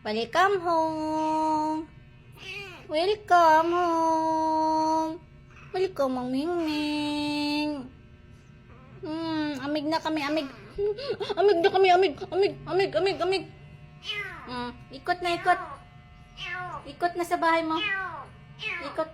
Welcome home. Welcome home. Welcome, Mang Mingming. Amig na kami, amig. Amig na kami, amig. Amig. Ikot na, ikot. Ikot na sa bahay mo. Ikot.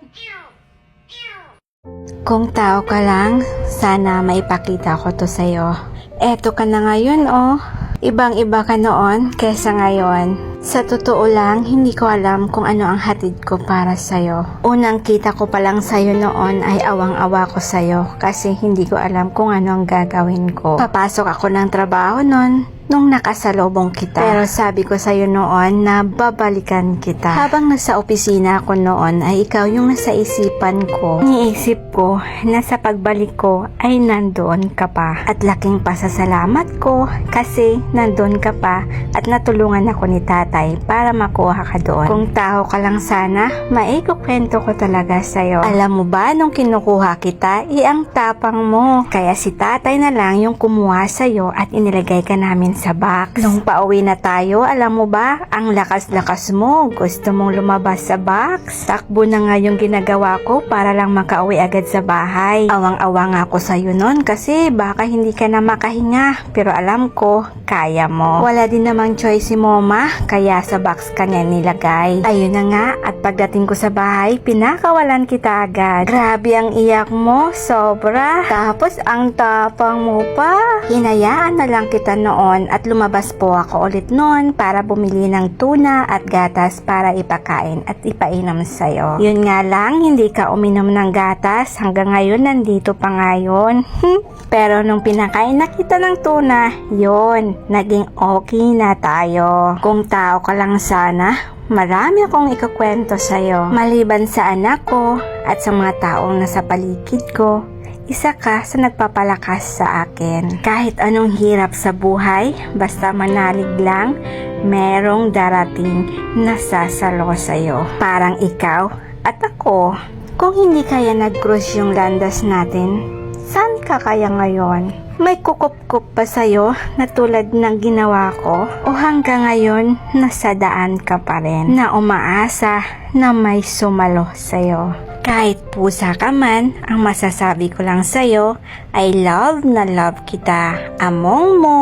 Kung tao ka lang, sana maipakita ko to sa'yo. Eto ka na ngayon, oh. Ibang-iba ka noon kesa ngayon. Sa totoo lang, hindi ko alam kung ano ang hatid ko para sa'yo. Unang kita ko pa lang sa'yo noon ay awang-awa ko sa'yo kasi hindi ko alam kung ano ang gagawin ko. Papasok ako ng trabaho noon nung nakasalubong kita. Pero sabi ko sa'yo noon na babalikan kita. Habang nasa opisina ako noon ay ikaw yung nasa isipan ko. Niisip ko na sa pagbalik ko ay nandoon ka pa. At laking pasasalamat ko kasi nandoon ka pa at natulungan ako ni tatay para makuha ka doon. Kung tao ka lang sana, maikukwento ko talaga sa'yo. Alam mo ba nung kinukuha kita, ang tapang mo. Kaya si tatay na lang yung kumuha sa'yo at inilagay ka namin sa box. Nung pauwi na tayo, alam mo ba, ang lakas-lakas mo. Gusto mong lumabas sa box. Takbo na nga yung ginagawa ko para lang makauwi agad sa bahay. Awang-awa nga ako sa'yo nun kasi baka hindi ka na makahinga. Pero alam ko, kaya mo. Wala din namang choice si mama, kaya sa box ka niya nilagay. Ayun na nga, at pagdating ko sa bahay, pinakawalan kita agad. Grabe ang iyak mo, sobra. Tapos ang tapang mo pa. Hinayaan na lang kita noon at lumabas po ako ulit noon para bumili ng tuna at gatas para ipakain at ipainom sa'yo. Yun nga lang, hindi ka uminom ng gatas. Hanggang ngayon, nandito pa ngayon. Pero nung pinakain na kita ng tuna, yun, naging okay na tayo. Kung tao ka lang sana, marami akong ikukwento sa'yo. Maliban sa anak ko at sa mga taong nasa paligid ko, isa ka sa nagpapalakas sa akin. Kahit anong hirap sa buhay, basta manalig lang, merong darating na sasalo sa'yo. Parang ikaw at ako. Kung hindi kaya nag-cross yung landas natin, saan ka kaya ngayon? May kukup-kup pa sa'yo na tulad ng ginawa ko? O hanggang ngayon, nasa daan ka pa rin na umaasa na may sumalo sa'yo? Kahit pusa ka man, ang masasabi ko lang sa'yo ay love na love kita. Among mo!